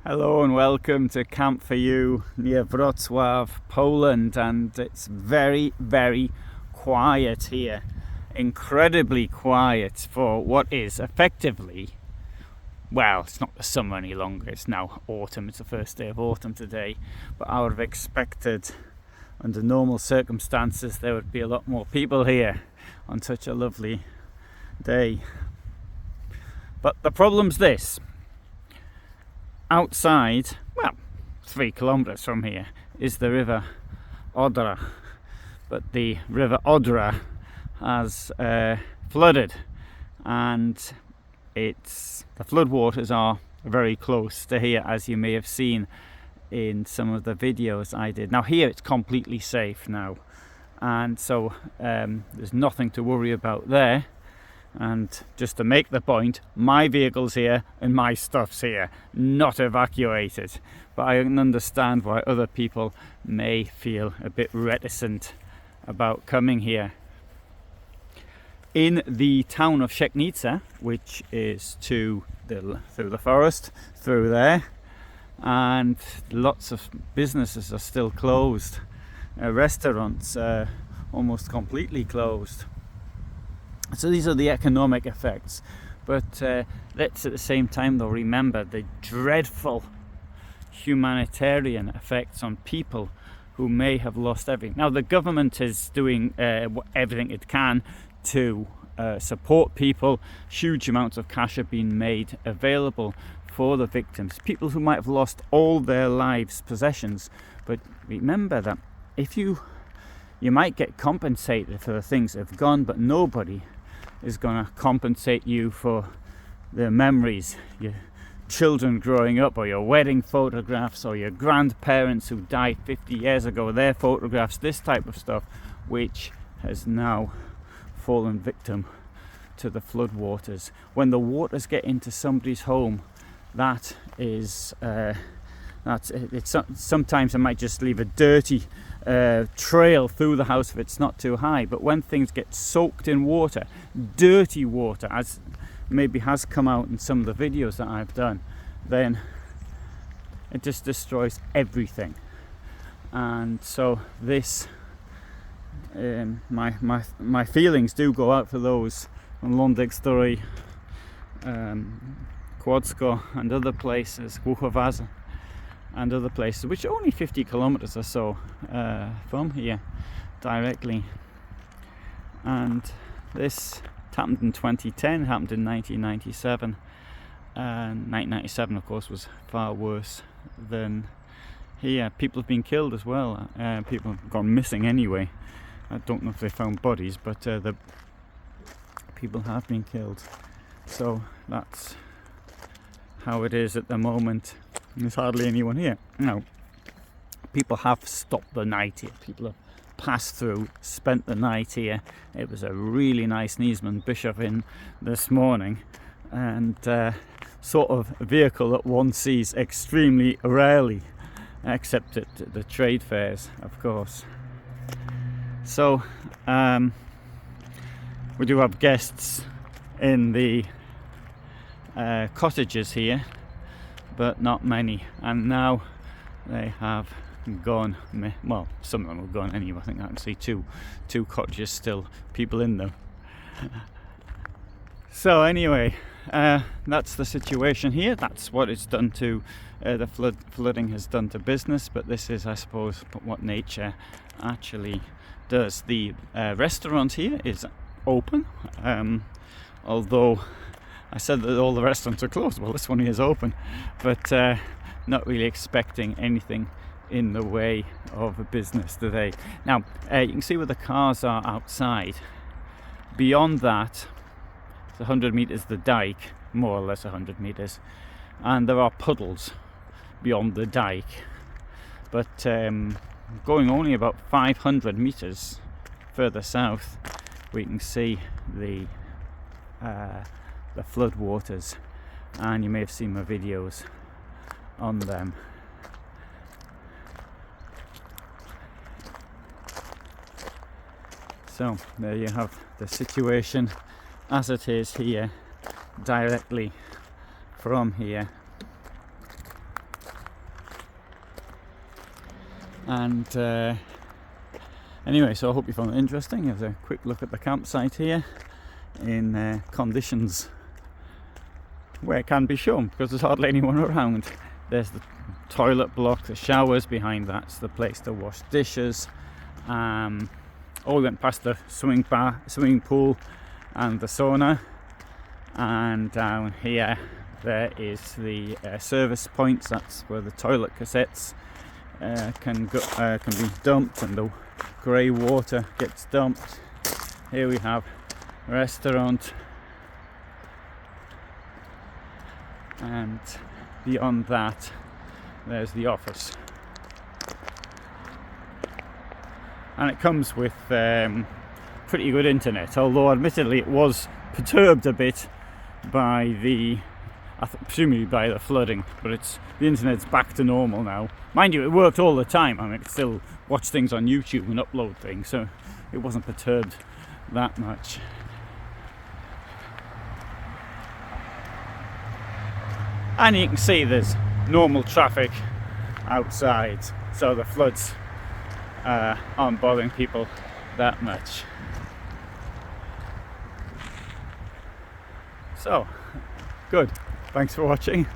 Hello and welcome to Camp for You near Wrocław, Poland, and it's very, very quiet here. Incredibly quiet for what is effectively, well, it's not the summer any longer, it's now autumn, it's the first day of autumn today, but I would have expected under normal circumstances there would be a lot more people here on such a lovely day. But the problem's this. Outside, well, 3 kilometers from here is the river Odra, but the river Odra has flooded, and the floodwaters are very close to here, as you may have seen in some of the videos I did. Now here it's completely safe now, and so there's nothing to worry about there. And just to make the point, my vehicle's here and my stuff's here, not evacuated. But I can understand why other people may feel a bit reticent about coming here. In the town of Szczecnica, which is through the forest, through there, and lots of businesses are still closed. Restaurants are almost completely closed. So these are the economic effects, but let's at the same time though remember the dreadful humanitarian effects on people who may have lost everything. Now the government is doing everything it can to support people. Huge amounts of cash are being made available for the victims, people who might have lost all their lives' possessions. But remember that if you might get compensated for the things that have gone, but nobody is going to compensate you for the memories, your children growing up, or your wedding photographs, or your grandparents who died 50 years ago, their photographs, this type of stuff, which has now fallen victim to the floodwaters. When the waters get into somebody's home, that is sometimes it might just leave a dirty trail through the house if it's not too high, but when things get soaked in water, dirty water, as maybe has come out in some of the videos that I've done, then it just destroys everything. And so this my feelings do go out for those on Lądek Kłodzko and other places, Głuchowaza and other places, which are only 50 kilometers or so from here directly. And this happened in 2010, happened in 1997, and 1997 of course was far worse than here. People have been killed as well. People have gone missing anyway. I don't know if they found bodies, but the people have been killed. So that's how it is at the moment. There's hardly anyone here. No, people have stopped the night here. People have passed through, spent the night here. It was a really nice Niesmann Bischoff in this morning, and sort of vehicle that one sees extremely rarely, except at the trade fairs, of course. So we do have guests in the cottages here, but not many, and now they have gone. Well, some of them have gone anyway. I think I can see two cottages still, people in them. So anyway, that's the situation here. That's what it's done to the flooding has done to business, but this is, I suppose, what nature actually does. The restaurant here is open, although I said that all the restaurants are closed. Well, this one is open, but not really expecting anything in the way of a business today. Now, you can see where the cars are outside. Beyond that, it's 100 meters the dyke, more or less 100 meters, and there are puddles beyond the dyke. But going only about 500 meters further south, we can see the floodwaters, and you may have seen my videos on them. So there you have the situation as it is here, directly from here. And anyway, so I hope you found it interesting. Here's a quick look at the campsite here in conditions where it can be shown because there's hardly anyone around. There's the toilet block, the showers behind that's the place to wash dishes. We went past the swimming pool and the sauna, and down here there is the service points. That's where the toilet cassettes can be dumped and the grey water gets dumped. Here we have a restaurant, and beyond that there's the office, and it comes with pretty good internet, although admittedly it was perturbed a bit by presumably by the flooding, but the internet's back to normal now. Mind you, it worked all the time. I mean, I could still watch things on YouTube and upload things, so it wasn't perturbed that much. And you can see there's normal traffic outside, so the floods aren't bothering people that much. So, good. Thanks for watching.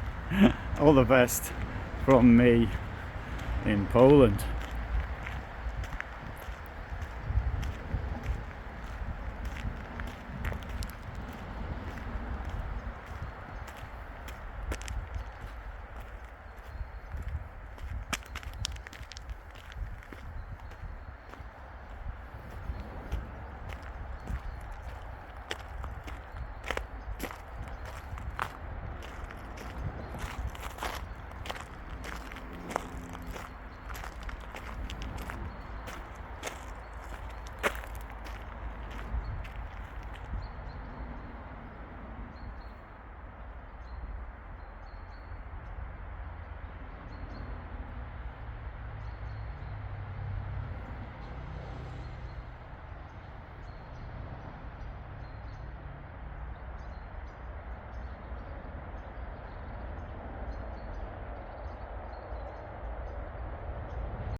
All the best from me in Poland.